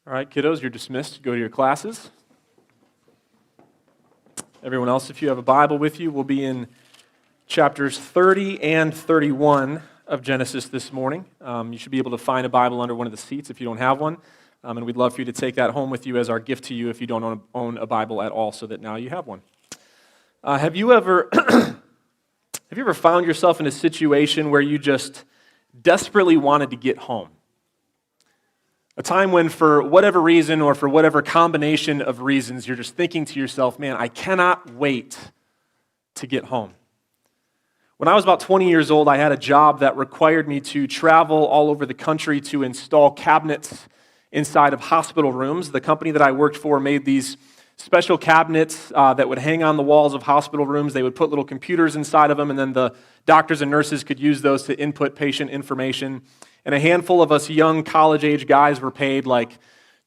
All right, kiddos, you're dismissed to go to your classes. Everyone else, if you have a Bible with you, we'll be in chapters 30 and 31 of Genesis this morning. You should be able to find a Bible under one of the seats if you don't have one, and we'd love for you to take that home with you as our gift to you if you don't own a Bible at all, so that now you have one. Have you ever found yourself in a situation where you just desperately wanted to get home? A time when, for whatever reason or for whatever combination of reasons, you're just thinking to yourself, man, I cannot wait to get home. When I was about 20 years old, I had a job that required me to travel all over the country to install cabinets inside of hospital rooms. The company that I worked for made these special cabinets that would hang on the walls of hospital rooms. They would put little computers inside of them, and then the doctors and nurses could use those to input patient information. And a handful of us young college-age guys were paid like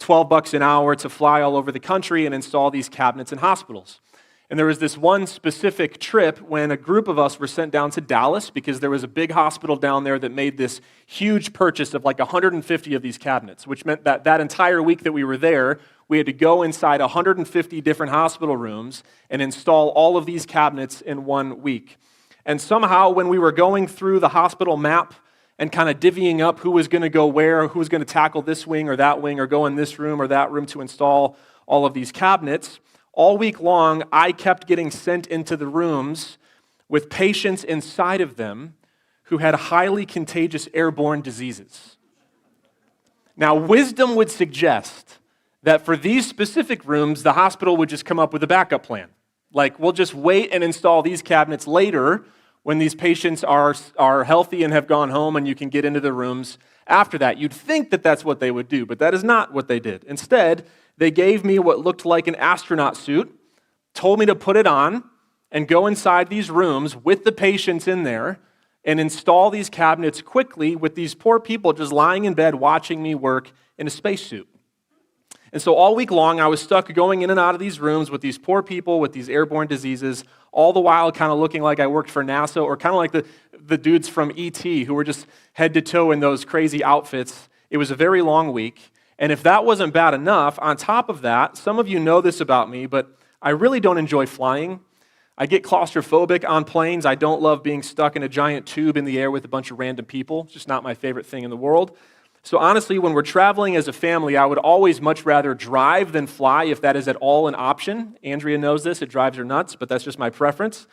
$12 an hour to fly all over the country and install these cabinets in hospitals. And there was this one specific trip when a group of us were sent down to Dallas because there was a big hospital down there that made this huge purchase of like 150 of these cabinets, which meant that that entire week that we were there, we had to go inside 150 different hospital rooms and install all of these cabinets in 1 week. And somehow when we were going through the hospital map and kind of divvying up who was going to go where, who was going to tackle this wing or go in this room or that room to install all of these cabinets, all week long, I kept getting sent into the rooms with patients inside of them who had highly contagious airborne diseases. Now, wisdom would suggest that for these specific rooms, the hospital would just come up with a backup plan. Like, we'll just wait and install these cabinets later when these patients are healthy and have gone home and you can get into the rooms after that. You'd think that that's what they would do, but that is not what they did. Instead, they gave me what looked like an astronaut suit, told me to put it on and go inside these rooms with the patients in there and install these cabinets quickly with these poor people just lying in bed watching me work in a spacesuit. And so all week long, I was stuck going in and out of these rooms with these poor people with these airborne diseases, all the while kind of looking like I worked for NASA or kind of like the dudes from E.T. who were just head to toe in those crazy outfits. It was a very long week. And if that wasn't bad enough, on top of that, some of you know this about me, but I really don't enjoy flying. I get claustrophobic on planes. I don't love being stuck in a giant tube in the air with a bunch of random people. It's just not my favorite thing in the world. So honestly, when we're traveling as a family, I would always much rather drive than fly if that is at all an option. Andrea knows this. It drives her nuts, but that's just my preference.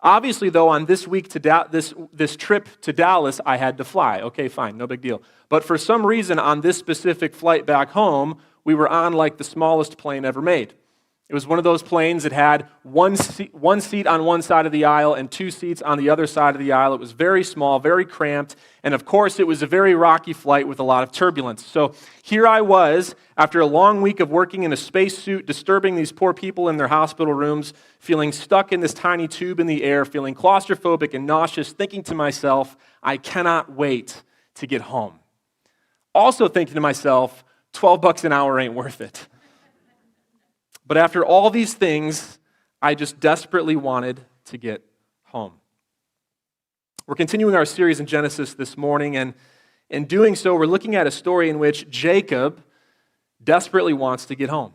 Obviously, though, on this week to this trip to Dallas, I had to fly. Okay, fine, no big deal. But for some reason, on this specific flight back home, we were on like the smallest plane ever made. It was one of those planes that had one seat on one side of the aisle and 2 seats on the other side of the aisle. It was very small, very cramped, and of course it was a very rocky flight with a lot of turbulence. So here I was, after a long week of working in a spacesuit, disturbing these poor people in their hospital rooms, feeling stuck in this tiny tube in the air, feeling claustrophobic and nauseous, thinking to myself, I cannot wait to get home. Also thinking to myself, $12 an hour ain't worth it. But after all these things, I just desperately wanted to get home. We're continuing our series in Genesis this morning, and in doing so, we're looking at a story in which Jacob desperately wants to get home.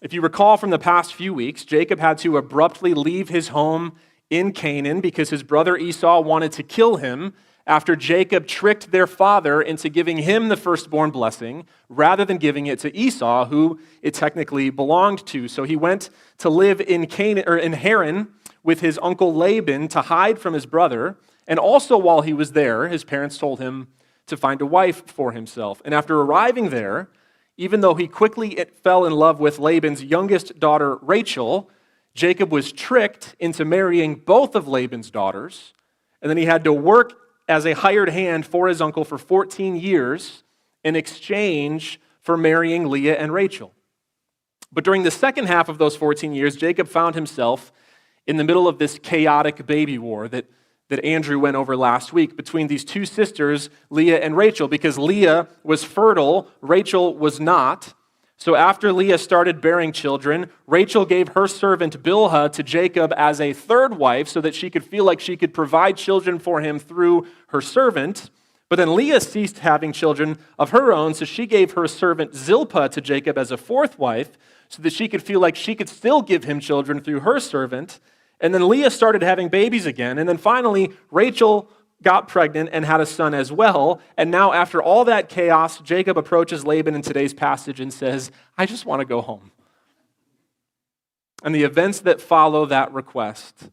If you recall from the past few weeks, Jacob had to abruptly leave his home in Canaan because his brother Esau wanted to kill him after Jacob tricked their father into giving him the firstborn blessing rather than giving it to Esau, who it technically belonged to. So he went to live in Canaan or in Haran with his uncle Laban to hide from his brother. And also while he was there, his parents told him to find a wife for himself. And after arriving there, even though he quickly fell in love with Laban's youngest daughter, Rachel, Jacob was tricked into marrying both of Laban's daughters. And then he had to work as a hired hand for his uncle for 14 years in exchange for marrying Leah and Rachel. But during the second half of those 14 years, Jacob found himself in the middle of this chaotic baby war that Andrew went over last week between these two sisters, Leah and Rachel, because Leah was fertile, Rachel was not. So after Leah started bearing children, Rachel gave her servant Bilhah to Jacob as a third wife so that she could feel like she could provide children for him through her servant. But then Leah ceased having children of her own, so she gave her servant Zilpah to Jacob as a fourth wife, so that she could feel like she could still give him children through her servant. And then Leah started having babies again. And then finally, Rachel got pregnant and had a son as well. And now after all that chaos, Jacob approaches Laban in today's passage and says, I just want to go home. And the events that follow that request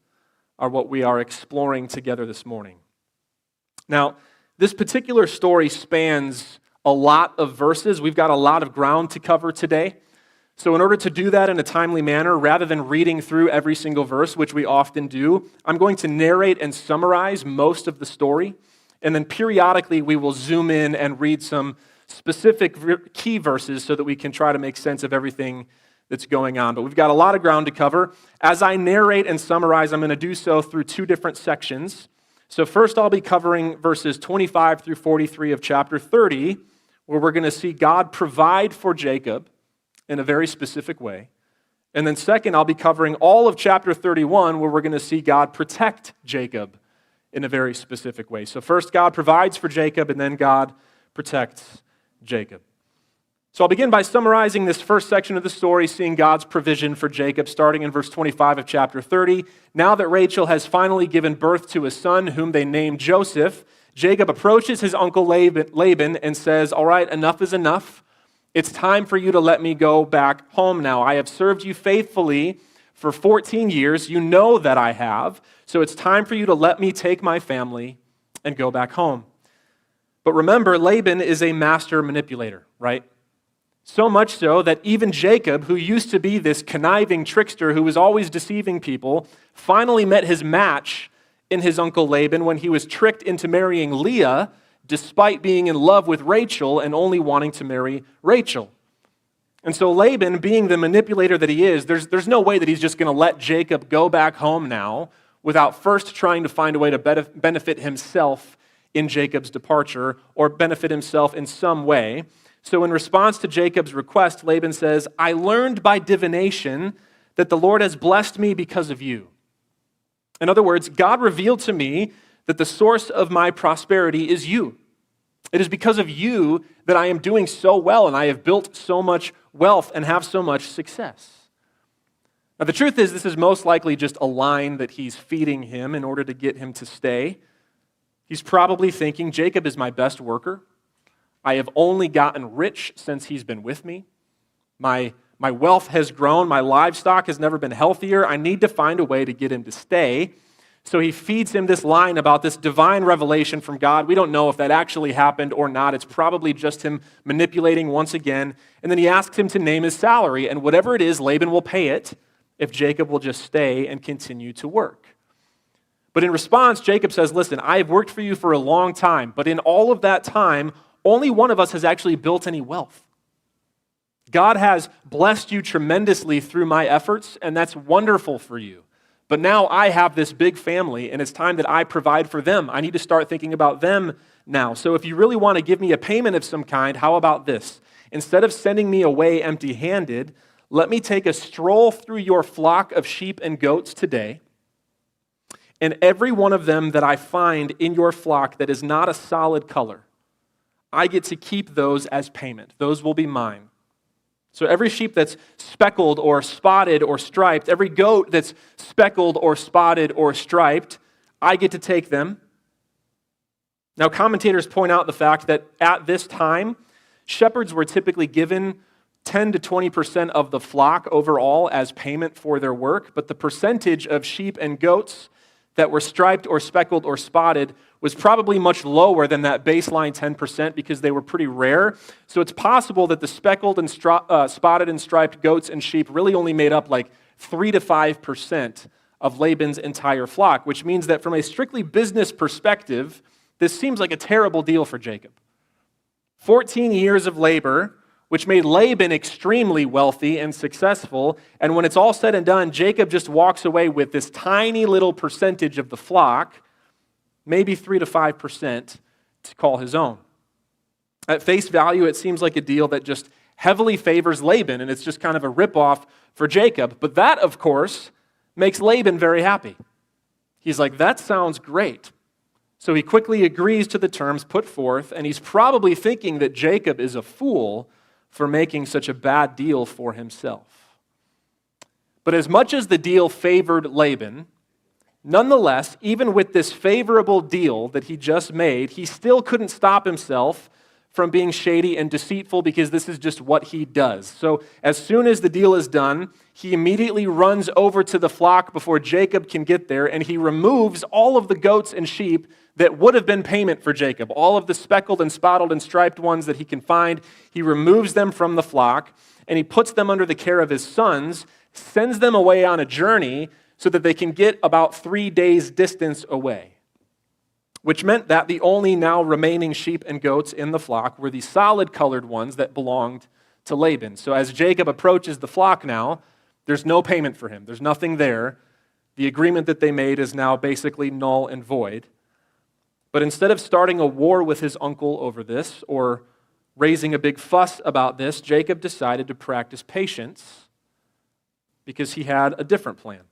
are what we are exploring together this morning. Now, this particular story spans a lot of verses. We've got a lot of ground to cover today. So in order to do that in a timely manner, rather than reading through every single verse, which we often do, I'm going to narrate and summarize most of the story. And then periodically we will zoom in and read some specific key verses so that we can try to make sense of everything that's going on. But we've got a lot of ground to cover. As I narrate and summarize, I'm going to do so through two different sections. So first I'll be covering verses 25 through 43 of chapter 30, where we're going to see God provide for Jacob in a very specific way. And then second, I'll be covering all of chapter 31, where we're going to see God protect Jacob in a very specific way. So first, God provides for Jacob, and then God protects Jacob. So I'll begin by summarizing this first section of the story, seeing God's provision for Jacob, starting in verse 25 of chapter 30. Now that Rachel has finally given birth to a son, whom they named Joseph, Jacob approaches his uncle Laban and says, all right, enough is enough. It's time for you to let me go back home now. I have served you faithfully for 14 years. You know that I have. So it's time for you to let me take my family and go back home. But remember, Laban is a master manipulator, right? So much so that even Jacob, who used to be this conniving trickster who was always deceiving people, finally met his match in his uncle Laban when he was tricked into marrying Leah, despite being in love with Rachel and only wanting to marry Rachel. And so Laban, being the manipulator that he is, there's no way that he's just going to let Jacob go back home now without first trying to find a way to benefit himself in Jacob's departure or benefit himself in some way. So in response to Jacob's request, Laban says, I learned by divination that the Lord has blessed me because of you. In other words, God revealed to me that the source of my prosperity is you. It is because of you that I am doing so well and I have built so much wealth and have so much success. Now the truth is, this is most likely just a line that he's feeding him in order to get him to stay. He's probably thinking, Jacob is my best worker. I have only gotten rich since he's been with me. My wealth has grown. My livestock has never been healthier. I need to find a way to get him to stay. So he feeds him this line about this divine revelation from God. We don't know if that actually happened or not. It's probably just him manipulating once again. And then he asks him to name his salary. And whatever it is, Laban will pay it if Jacob will just stay and continue to work. But in response, Jacob says, listen, I have worked for you for a long time, but in all of that time, only one of us has actually built any wealth. God has blessed you tremendously through my efforts, and that's wonderful for you. But now I have this big family, and it's time that I provide for them. I need to start thinking about them now. So if you really want to give me a payment of some kind, how about this? Instead of sending me away empty-handed, let me take a stroll through your flock of sheep and goats today, and every one of them that I find in your flock that is not a solid color, I get to keep those as payment. Those will be mine. So every sheep that's speckled or spotted or striped, every goat that's speckled or spotted or striped, I get to take them. Now, commentators point out the fact that at this time, shepherds were typically given 10 to 20% of the flock overall as payment for their work, but the percentage of sheep and goats that were striped or speckled or spotted was probably much lower than that baseline 10% because they were pretty rare. So it's possible that the speckled and spotted and striped goats and sheep really only made up like 3 to 5% of Laban's entire flock, which means that from a strictly business perspective, this seems like a terrible deal for Jacob. 14 years of labor, which made Laban extremely wealthy and successful. And when it's all said and done, Jacob just walks away with this tiny little percentage of the flock, maybe 3 to 5%, to call his own. At face value, it seems like a deal that just heavily favors Laban, and it's just kind of a ripoff for Jacob. But that, of course, makes Laban very happy. He's like, that sounds great. So he quickly agrees to the terms put forth, and he's probably thinking that Jacob is a fool for making such a bad deal for himself. But as much as the deal favored Laban, nonetheless, even with this favorable deal that he just made, he still couldn't stop himself from being shady and deceitful because this is just what he does. So as soon as the deal is done, he immediately runs over to the flock before Jacob can get there, and he removes all of the goats and sheep that would have been payment for Jacob. All of the speckled and spotted and striped ones that he can find, he removes them from the flock, and he puts them under the care of his sons, sends them away on a journey so that they can get about 3 days' distance away. Which meant that the only now remaining sheep and goats in the flock were the solid-colored ones that belonged to Laban. So as Jacob approaches the flock now, there's no payment for him. There's nothing there. The agreement that they made is now basically null and void. But instead of starting a war with his uncle over this or raising a big fuss about this, Jacob decided to practice patience because he had a different plan.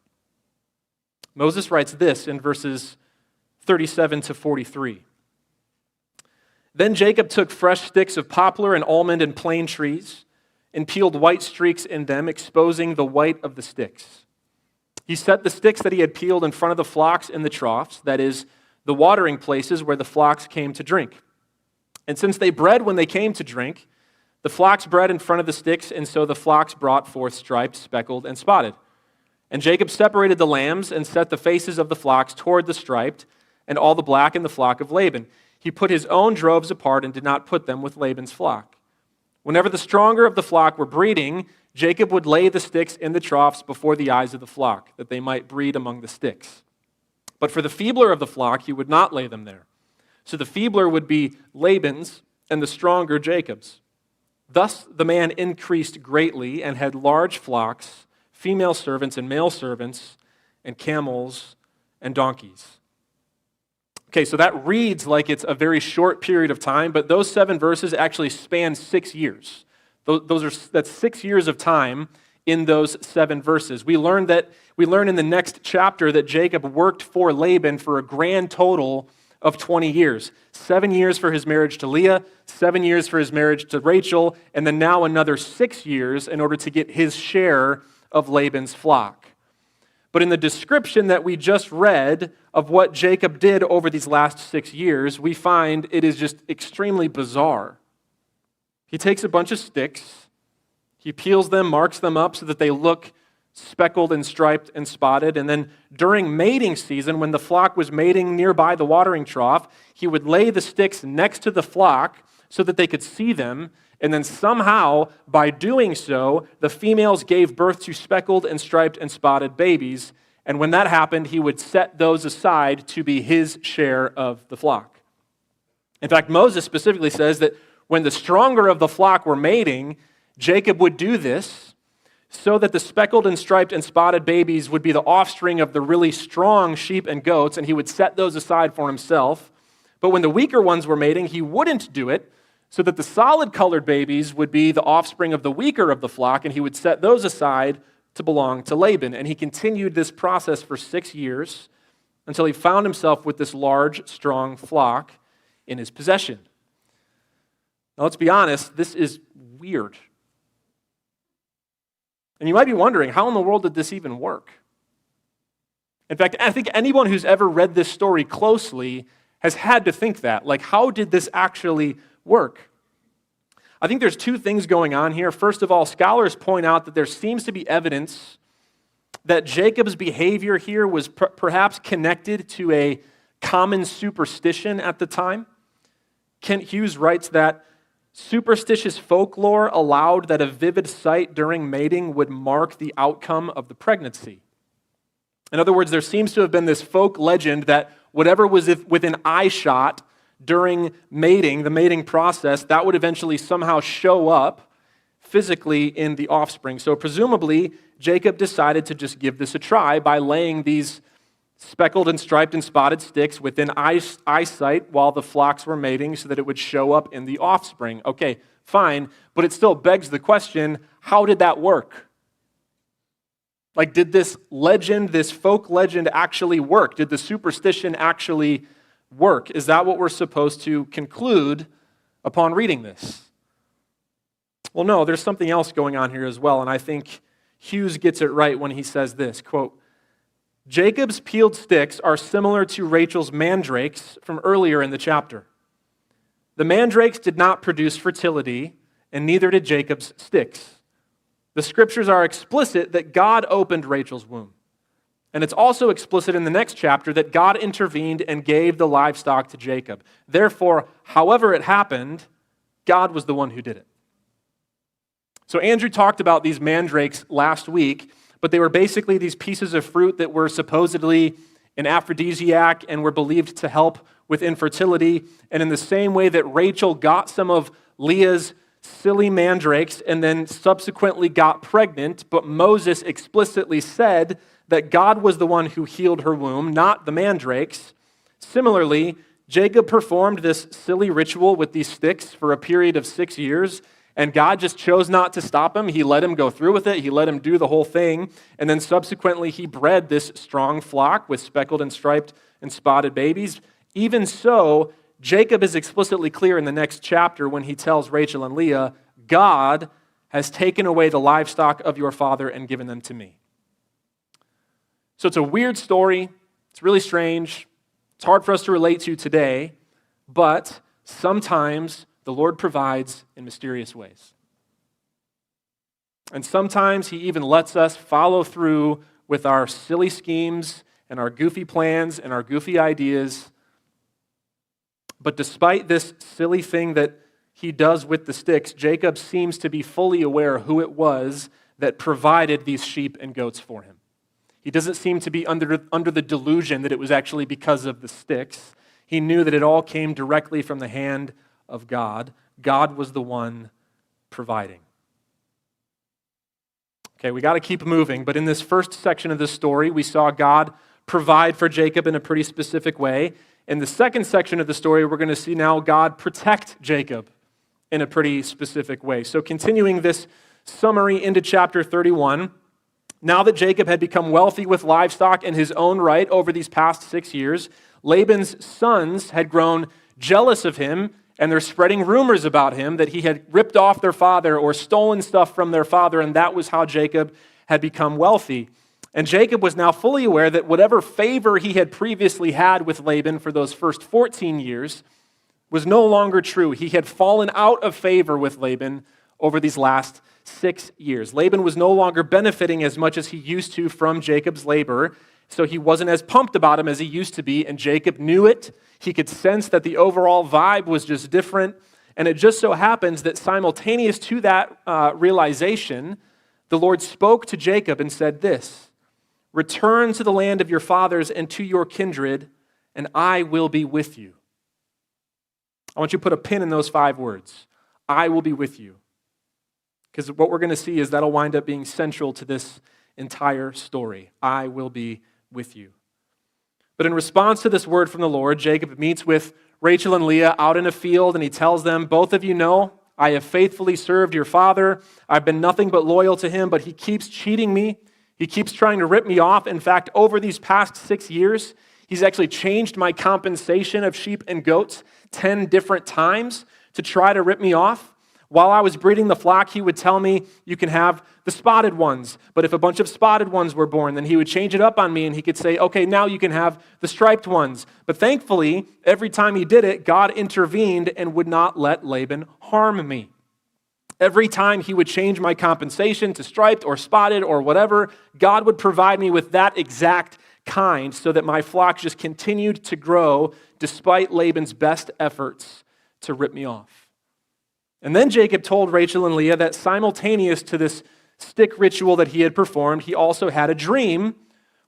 Moses writes this in verses 37 to 43. Then Jacob took fresh sticks of poplar and almond and plane trees and peeled white streaks in them, exposing the white of the sticks. He set the sticks that he had peeled in front of the flocks in the troughs, that is, the watering places where the flocks came to drink. And since they bred when they came to drink, the flocks bred in front of the sticks, and so the flocks brought forth striped, speckled, and spotted. And Jacob separated the lambs and set the faces of the flocks toward the striped, and all the black in the flock of Laban. He put his own droves apart and did not put them with Laban's flock. Whenever the stronger of the flock were breeding, Jacob would lay the sticks in the troughs before the eyes of the flock, that they might breed among the sticks. But for the feebler of the flock, he would not lay them there. So the feebler would be Laban's, and the stronger Jacob's. Thus the man increased greatly and had large flocks, female servants and male servants, and camels and donkeys. Okay, so that reads like it's a very short period of time, but those 7 verses actually span 6 years. That's 6 years of time in those 7 verses. We learn in the next chapter that Jacob worked for Laban for a grand total of 20 years. 7 years for his marriage to Leah, 7 years for his marriage to Rachel, and then now another 6 years in order to get his share of Laban's flock. But in the description that we just read of what Jacob did over these last 6 years, we find it is just extremely bizarre. He takes a bunch of sticks, he peels them, marks them up so that they look speckled and striped and spotted, and then during mating season, when the flock was mating nearby the watering trough, he would lay the sticks next to the flock so that they could see them, and then somehow, by doing so, the females gave birth to speckled and striped and spotted babies, and when that happened, he would set those aside to be his share of the flock. In fact, Moses specifically says that when the stronger of the flock were mating, Jacob would do this so that the speckled and striped and spotted babies would be the offspring of the really strong sheep and goats, and he would set those aside for himself. But when the weaker ones were mating, he wouldn't do it, so that the solid-colored babies would be the offspring of the weaker of the flock, and he would set those aside to belong to Laban. And he continued this process for 6 years until he found himself with this large, strong flock in his possession. Now, let's be honest, this is weird. And you might be wondering, how in the world did this even work? In fact, I think anyone who's ever read this story closely has had to think that. Like, how did this actually work? I think there's 2 things going on here. First of all, scholars point out that there seems to be evidence that Jacob's behavior here was perhaps connected to a common superstition at the time. Kent Hughes writes that superstitious folklore allowed that a vivid sight during mating would mark the outcome of the pregnancy. In other words, there seems to have been this folk legend that whatever was within eyeshot during mating, the mating process, that would eventually somehow show up physically in the offspring. So presumably, Jacob decided to just give this a try by laying these speckled and striped and spotted sticks within eyesight while the flocks were mating so that it would show up in the offspring. Okay, fine, but it still begs the question, how did that work? Like, did this legend, this folk legend actually work? Did the superstition actually work? Is that what we're supposed to conclude upon reading this? Well, no, there's something else going on here as well, and I think Hughes gets it right when he says this, quote, Jacob's peeled sticks are similar to Rachel's mandrakes from earlier in the chapter. The mandrakes did not produce fertility, and neither did Jacob's sticks. The scriptures are explicit that God opened Rachel's womb. And it's also explicit in the next chapter that God intervened and gave the livestock to Jacob. Therefore, however it happened, God was the one who did it. So Andrew talked about these mandrakes last week, but they were basically these pieces of fruit that were supposedly an aphrodisiac and were believed to help with infertility. And in the same way that Rachel got some of Leah's silly mandrakes and then subsequently got pregnant, but Moses explicitly said that God was the one who healed her womb, not the mandrakes. Similarly, Jacob performed this silly ritual with these sticks for a period of 6 years, and God just chose not to stop him. He let him go through with it. He let him do the whole thing. And then subsequently, he bred this strong flock with speckled and striped and spotted babies. Even so, Jacob is explicitly clear in the next chapter when he tells Rachel and Leah, God has taken away the livestock of your father and given them to me. So it's a weird story. It's really strange. It's hard for us to relate to today, but sometimes the Lord provides in mysterious ways. And sometimes he even lets us follow through with our silly schemes and our goofy plans and our goofy ideas. But despite this silly thing that he does with the sticks, Jacob seems to be fully aware who it was that provided these sheep and goats for him. He doesn't seem to be under the delusion that it was actually because of the sticks. He knew that it all came directly from the hand of God. God was the one providing. Okay, we got to keep moving, but in this first section of the story, we saw God provide for Jacob in a pretty specific way. In the second section of the story, we're going to see now God protect Jacob in a pretty specific way. So continuing this summary into chapter 31, now that Jacob had become wealthy with livestock in his own right over these past 6 years, Laban's sons had grown jealous of him, and they're spreading rumors about him that he had ripped off their father or stolen stuff from their father, and that was how Jacob had become wealthy. And Jacob was now fully aware that whatever favor he had previously had with Laban for those first 14 years was no longer true. He had fallen out of favor with Laban over these last 6 years. Laban was no longer benefiting as much as he used to from Jacob's labor, so he wasn't as pumped about him as he used to be, and Jacob knew it. He could sense that the overall vibe was just different, and it just so happens that simultaneous to that realization, the Lord spoke to Jacob and said this, "Return to the land of your fathers and to your kindred, and I will be with you." I want you to put a pin in those 5 words. I will be with you. Because what we're going to see is that'll wind up being central to this entire story. I will be with you. But in response to this word from the Lord, Jacob meets with Rachel and Leah out in a field, and he tells them, both of you know, I have faithfully served your father. I've been nothing but loyal to him, but he keeps cheating me. He keeps trying to rip me off. In fact, over these past 6 years, he's actually changed my compensation of sheep and goats 10 different times to try to rip me off. While I was breeding the flock, he would tell me, you can have the spotted ones. But if a bunch of spotted ones were born, then he would change it up on me and he could say, okay, now you can have the striped ones. But thankfully, every time he did it, God intervened and would not let Laban harm me. Every time he would change my compensation to striped or spotted or whatever, God would provide me with that exact kind so that my flock just continued to grow despite Laban's best efforts to rip me off. And then Jacob told Rachel and Leah that simultaneous to this stick ritual that he had performed, he also had a dream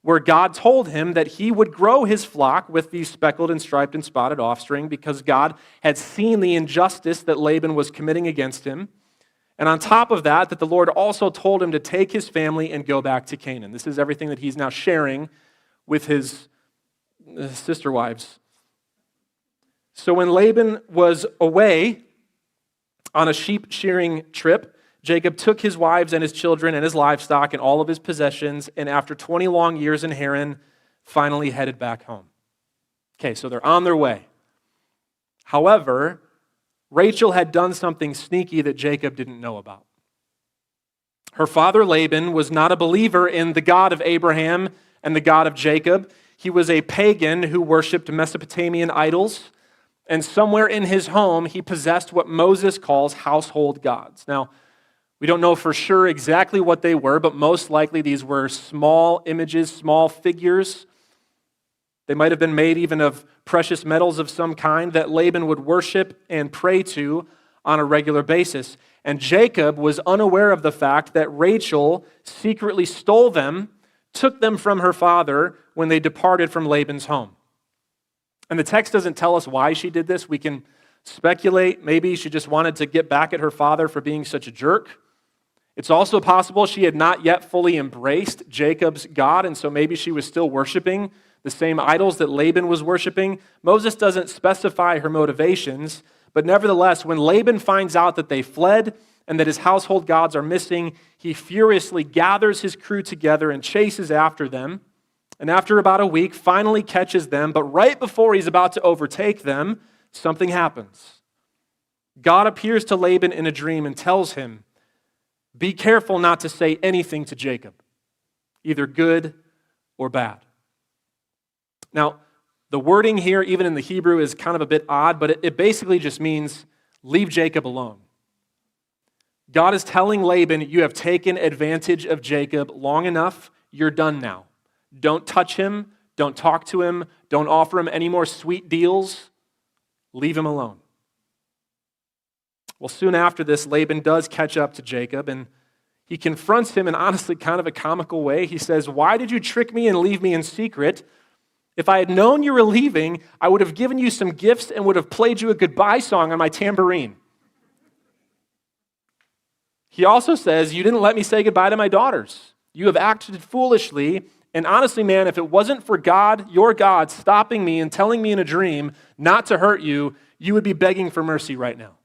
where God told him that he would grow his flock with these speckled and striped and spotted offspring because God had seen the injustice that Laban was committing against him. And on top of that, that the Lord also told him to take his family and go back to Canaan. This is everything that he's now sharing with his sister wives. So when Laban was away on a sheep shearing trip, Jacob took his wives and his children and his livestock and all of his possessions, and after 20 long years in Haran, finally headed back home. Okay, so they're on their way. However, Rachel had done something sneaky that Jacob didn't know about. Her father Laban was not a believer in the God of Abraham and the God of Jacob. He was a pagan who worshiped Mesopotamian idols, and somewhere in his home, he possessed what Moses calls household gods. Now, we don't know for sure exactly what they were, but most likely these were small images, small figures. They might have been made even of precious metals of some kind that Laban would worship and pray to on a regular basis. And Jacob was unaware of the fact that Rachel secretly stole them, took them from her father when they departed from Laban's home. And the text doesn't tell us why she did this. We can speculate. Maybe she just wanted to get back at her father for being such a jerk. It's also possible she had not yet fully embraced Jacob's God, and so maybe she was still worshiping the same idols that Laban was worshiping. Moses doesn't specify her motivations, but nevertheless, when Laban finds out that they fled and that his household gods are missing, he furiously gathers his crew together and chases after them. And after about a week, finally catches them, but right before he's about to overtake them, something happens. God appears to Laban in a dream and tells him, "Be careful not to say anything to Jacob, either good or bad." Now, the wording here, even in the Hebrew, is kind of a bit odd, but it basically just means leave Jacob alone. God is telling Laban, you have taken advantage of Jacob long enough, you're done now. Don't touch him, don't talk to him, don't offer him any more sweet deals, leave him alone. Well, soon after this, Laban does catch up to Jacob, and he confronts him in honestly kind of a comical way. He says, "Why did you trick me and leave me in secret? If I had known you were leaving, I would have given you some gifts and would have played you a goodbye song on my tambourine." He also says, "You didn't let me say goodbye to my daughters. You have acted foolishly, and honestly, man, if it wasn't for God, your God, stopping me and telling me in a dream not to hurt you, you would be begging for mercy right now.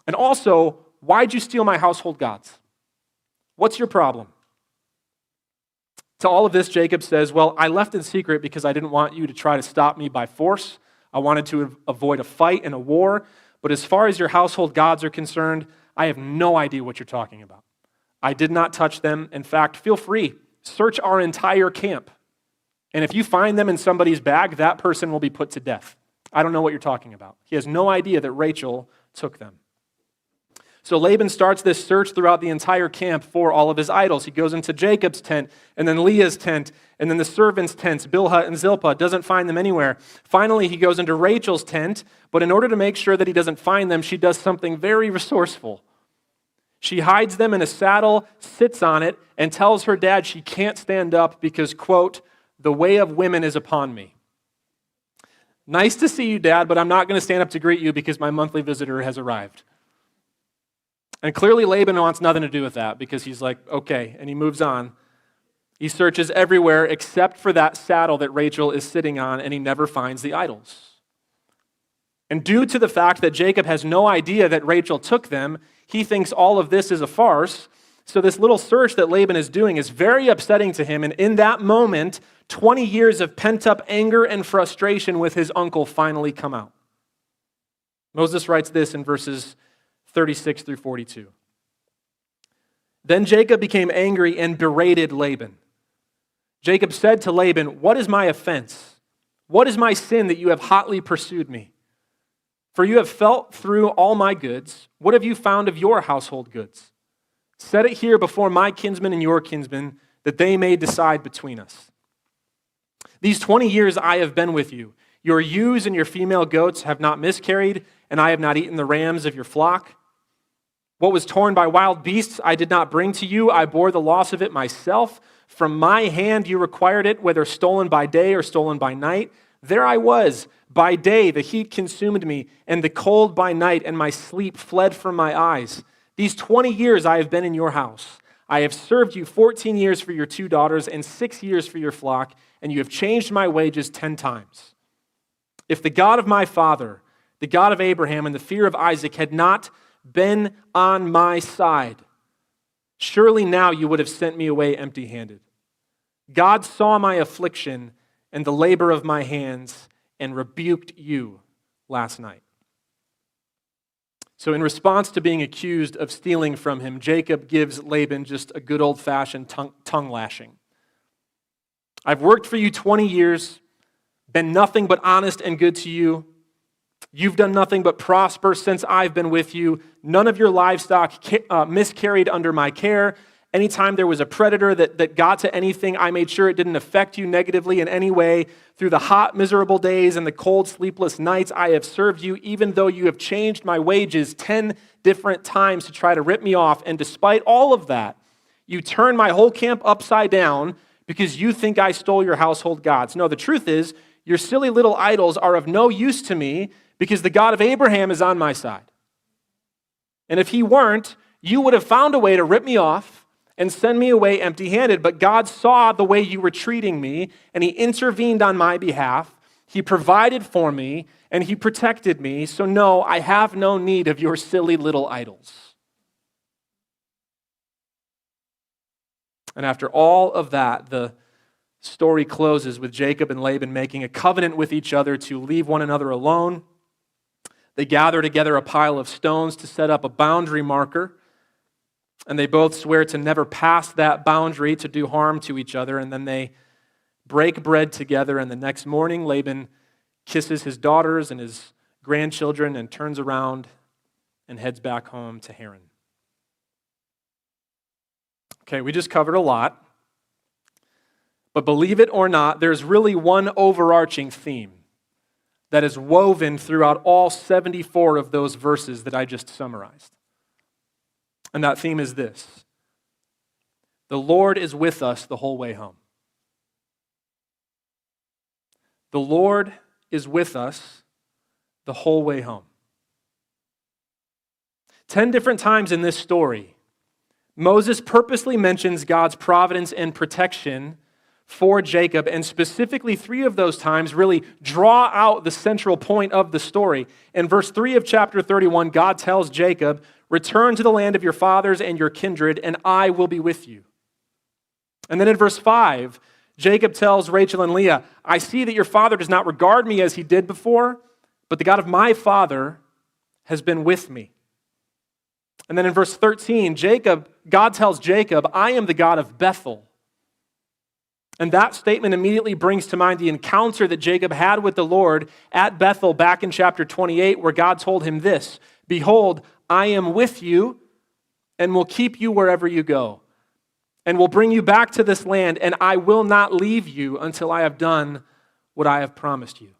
And also, why'd you steal my household gods? What's your problem?" To all of this, Jacob says, "Well, I left in secret because I didn't want you to try to stop me by force. I wanted to avoid a fight and a war. But as far as your household gods are concerned, I have no idea what you're talking about. I did not touch them. In fact, feel free. Search our entire camp. And if you find them in somebody's bag, that person will be put to death. I don't know what you're talking about." He has no idea that Rachel took them. So Laban starts this search throughout the entire camp for all of his idols. He goes into Jacob's tent, and then Leah's tent, and then the servants' tents, Bilhah and Zilpah, doesn't find them anywhere. Finally, he goes into Rachel's tent, but in order to make sure that he doesn't find them, she does something very resourceful. She hides them in a saddle, sits on it, and tells her dad she can't stand up because, quote, "the way of women is upon me." Nice to see you, Dad, but I'm not going to stand up to greet you because my monthly visitor has arrived. And clearly Laban wants nothing to do with that because he's like, okay, and he moves on. He searches everywhere except for that saddle that Rachel is sitting on, and he never finds the idols. And due to the fact that Jacob has no idea that Rachel took them, he thinks all of this is a farce. So this little search that Laban is doing is very upsetting to him, and in that moment, 20 years of pent-up anger and frustration with his uncle finally come out. Moses writes this in verses 36 through 42. "Then Jacob became angry and berated Laban. Jacob said to Laban, 'What is my offense? What is my sin that you have hotly pursued me? For you have felt through all my goods. What have you found of your household goods? Set it here before my kinsmen and your kinsmen, that they may decide between us. These 20 years I have been with you. Your ewes and your female goats have not miscarried, and I have not eaten the rams of your flock. What was torn by wild beasts I did not bring to you. I bore the loss of it myself. From my hand you required it, whether stolen by day or stolen by night. There I was. By day the heat consumed me, and the cold by night, and my sleep fled from my eyes. These 20 years I have been in your house. I have served you 14 years for your 2 daughters and 6 years for your flock, and you have changed my wages 10 times. If the God of my father, the God of Abraham, and the fear of Isaac had not been on my side, surely now you would have sent me away empty-handed. God saw my affliction and the labor of my hands and rebuked you last night." So in response to being accused of stealing from him, Jacob gives Laban just a good old-fashioned tongue lashing. "I've worked for you 20 years, been nothing but honest and good to you. You've done nothing but prosper since I've been with you. None of your livestock miscarried under my care. Anytime there was a predator that got to anything, I made sure it didn't affect you negatively in any way. Through the hot, miserable days and the cold, sleepless nights, I have served you, even though you have changed my wages 10 different times to try to rip me off. And despite all of that, you turned my whole camp upside down because you think I stole your household gods. No, the truth is, your silly little idols are of no use to me because the God of Abraham is on my side. And if he weren't, you would have found a way to rip me off and send me away empty-handed. But God saw the way you were treating me, and he intervened on my behalf. He provided for me, and he protected me. So no, I have no need of your silly little idols." And after all of that, the story closes with Jacob and Laban making a covenant with each other to leave one another alone. They gather together a pile of stones to set up a boundary marker, and they both swear to never pass that boundary to do harm to each other, and then they break bread together, and the next morning Laban kisses his daughters and his grandchildren and turns around and heads back home to Haran. Okay, we just covered a lot, but believe it or not, there's really one overarching theme that is woven throughout all 74 of those verses that I just summarized. And that theme is this: the Lord is with us the whole way home. The Lord is with us the whole way home. 10 different times in this story, Moses purposely mentions God's providence and protection for Jacob, and specifically 3 of those times really draw out the central point of the story. In verse 3 of chapter 31, God tells Jacob, "Return to the land of your fathers and your kindred, and I will be with you." And then in verse 5, Jacob tells Rachel and Leah, "I see that your father does not regard me as he did before, but the God of my father has been with me." And then in verse 13, God tells Jacob, "I am the God of Bethel." And that statement immediately brings to mind the encounter that Jacob had with the Lord at Bethel back in chapter 28, where God told him this: "Behold, I am with you and will keep you wherever you go, and will bring you back to this land, and I will not leave you until I have done what I have promised you."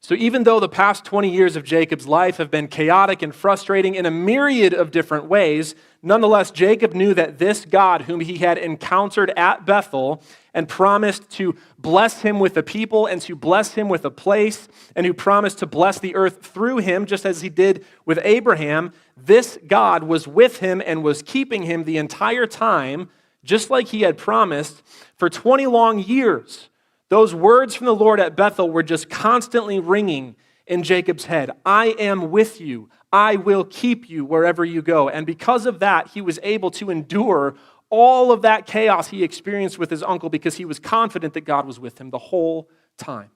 So even though the past 20 years of Jacob's life have been chaotic and frustrating in a myriad of different ways, nonetheless, Jacob knew that this God whom he had encountered at Bethel and promised to bless him with a people and to bless him with a place, and who promised to bless the earth through him, just as he did with Abraham, this God was with him and was keeping him the entire time, just like he had promised, for 20 long years. Those words from the Lord at Bethel were just constantly ringing in Jacob's head. "I am with you. I will keep you wherever you go." And because of that, he was able to endure all of that chaos he experienced with his uncle because he was confident that God was with him the whole time.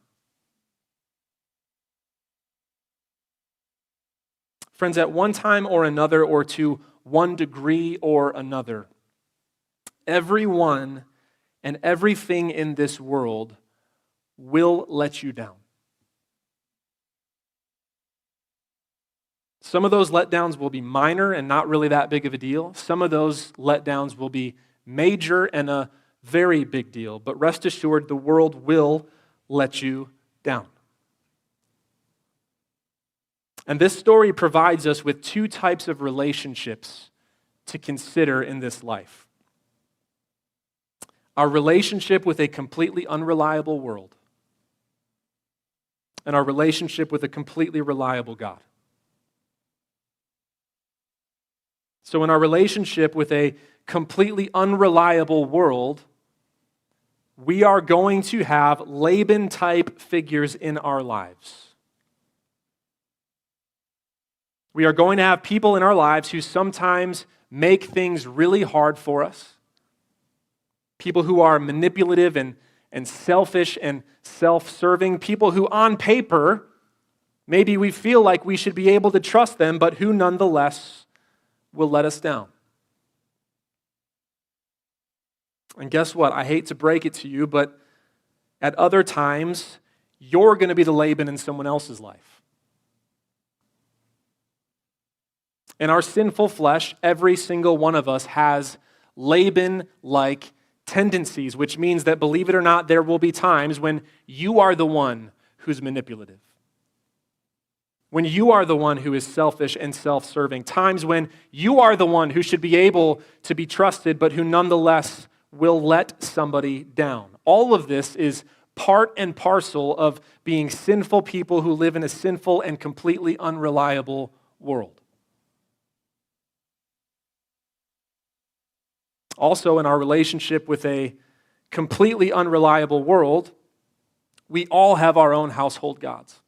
Friends, at one time or another, or to one degree or another, everyone and everything in this world will let you down. Some of those letdowns will be minor and not really that big of a deal. Some of those letdowns will be major and a very big deal. But rest assured, the world will let you down. And this story provides us with 2 types of relationships to consider in this life: our relationship with a completely unreliable world, and our relationship with a completely reliable God. So in our relationship with a completely unreliable world, we are going to have Laban-type figures in our lives. We are going to have people in our lives who sometimes make things really hard for us, people who are manipulative and and selfish and self-serving, people who on paper, maybe we feel like we should be able to trust them, but who nonetheless will let us down. And guess what? I hate to break it to you, but at other times, you're going to be the Laban in someone else's life. In our sinful flesh, every single one of us has Laban-like tendencies, which means that, believe it or not, there will be times when you are the one who's manipulative. When you are the one who is selfish and self-serving. Times when you are the one who should be able to be trusted, but who nonetheless will let somebody down. All of this is part and parcel of being sinful people who live in a sinful and completely unreliable world. Also, in our relationship with a completely unreliable world, we all have our own household gods.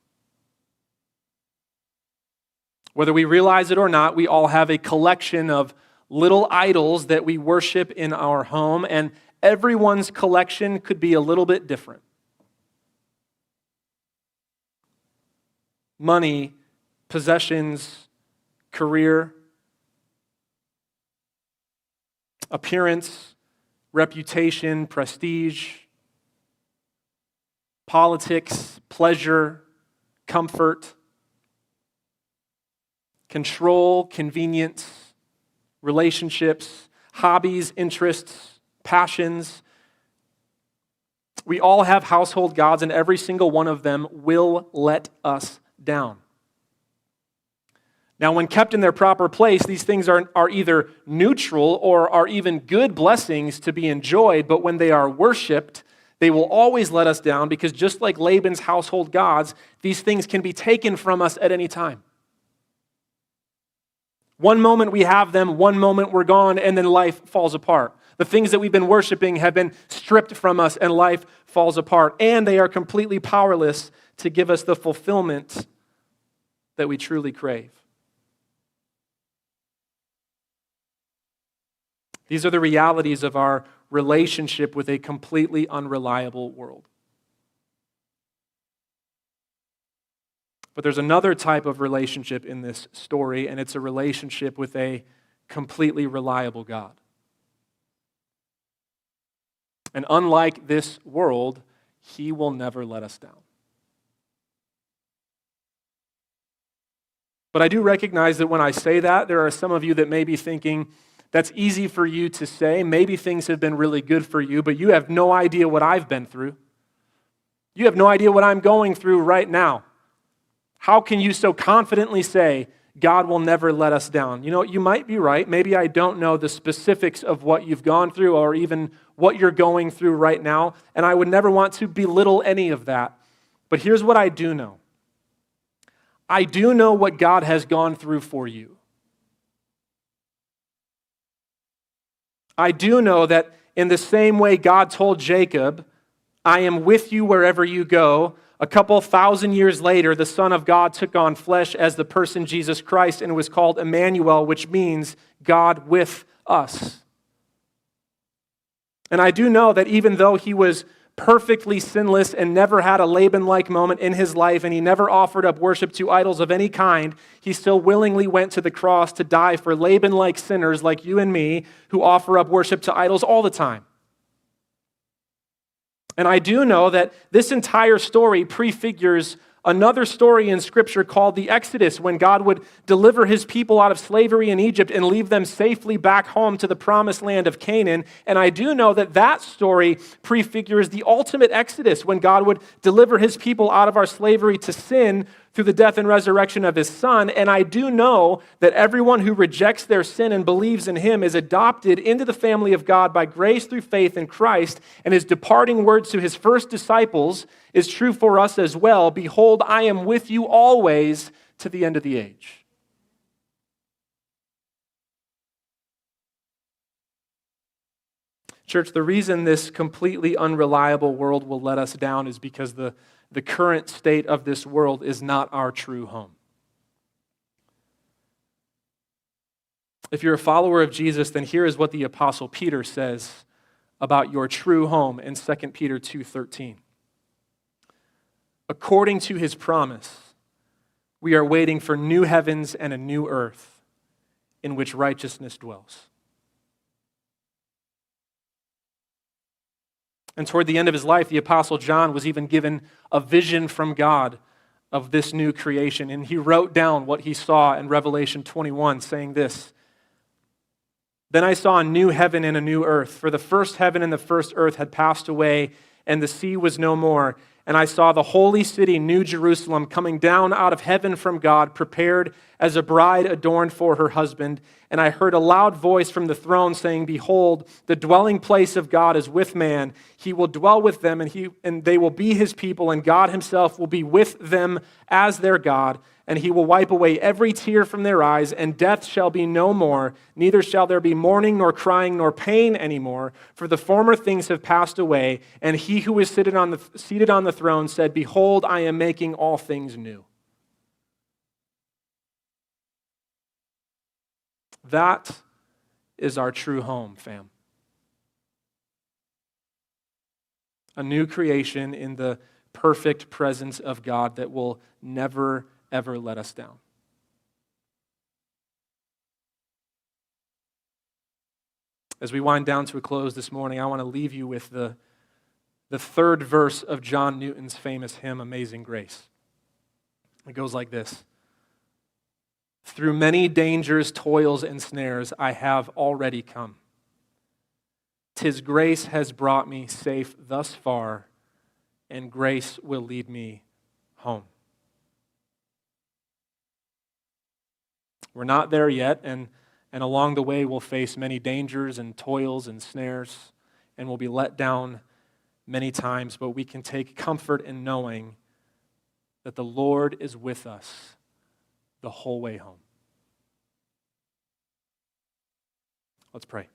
Whether we realize it or not, we all have a collection of little idols that we worship in our home, and everyone's collection could be a little bit different. Money, possessions, career, appearance, reputation, prestige, politics, pleasure, comfort, control, convenience, relationships, hobbies, interests, passions. We all have household gods, and every single one of them will let us down. Now, when kept in their proper place, these things are either neutral or are even good blessings to be enjoyed, but when they are worshiped, they will always let us down, because just like Laban's household gods, these things can be taken from us at any time. One moment we have them, one moment we're gone, and then life falls apart. The things that we've been worshiping have been stripped from us, and life falls apart. And they are completely powerless to give us the fulfillment that we truly crave. These are the realities of our relationship with a completely unreliable world. But there's another type of relationship in this story, and it's a relationship with a completely reliable God. And unlike this world, He will never let us down. But I do recognize that when I say that, there are some of you that may be thinking, that's easy for you to say. Maybe things have been really good for you, but you have no idea what I've been through. You have no idea what I'm going through right now. How can you so confidently say, God will never let us down? You know, you might be right. Maybe I don't know the specifics of what you've gone through or even what you're going through right now, and I would never want to belittle any of that. But here's what I do know. I do know what God has gone through for you. I do know that in the same way God told Jacob, I am with you wherever you go, a couple thousand years later, the Son of God took on flesh as the person Jesus Christ and was called Emmanuel, which means God with us. And I do know that even though He was perfectly sinless and never had a Laban-like moment in His life, and He never offered up worship to idols of any kind, He still willingly went to the cross to die for Laban-like sinners like you and me who offer up worship to idols all the time. And I do know that this entire story prefigures another story in Scripture called the Exodus, when God would deliver His people out of slavery in Egypt and leave them safely back home to the promised land of Canaan. And I do know that that story prefigures the ultimate Exodus, when God would deliver His people out of our slavery to sin through the death and resurrection of His Son. And I do know that everyone who rejects their sin and believes in Him is adopted into the family of God by grace through faith in Christ, and His departing words to His first disciples is true for us as well. Behold, I am with you always to the end of the age. Church, the reason this completely unreliable world will let us down is because the current state of this world is not our true home. If you're a follower of Jesus, then here is what the Apostle Peter says about your true home in 2 Peter 2:13. According to his promise, we are waiting for new heavens and a new earth in which righteousness dwells. And toward the end of his life, the Apostle John was even given a vision from God of this new creation. And he wrote down what he saw in Revelation 21, saying this: "Then I saw a new heaven and a new earth, for the first heaven and the first earth had passed away, and the sea was no more. And I saw the holy city, New Jerusalem, coming down out of heaven from God, prepared as a bride adorned for her husband. And I heard a loud voice from the throne saying, 'Behold, the dwelling place of God is with man. He will dwell with them, and they will be his people, and God himself will be with them as their God. And he will wipe away every tear from their eyes, and death shall be no more. Neither shall there be mourning, nor crying, nor pain anymore, for the former things have passed away.' And he who is seated on the throne said, 'Behold, I am making all things new.'" That is our true home, fam. A new creation in the perfect presence of God that will never, ever let us down. As we wind down to a close this morning, I want to leave you with the third verse of John Newton's famous hymn, Amazing Grace. It goes like this: "Through many dangers, toils, and snares, I have already come. 'Tis grace has brought me safe thus far, and grace will lead me home." We're not there yet, and along the way we'll face many dangers and toils and snares, and we'll be let down many times, but we can take comfort in knowing that the Lord is with us the whole way home. Let's pray.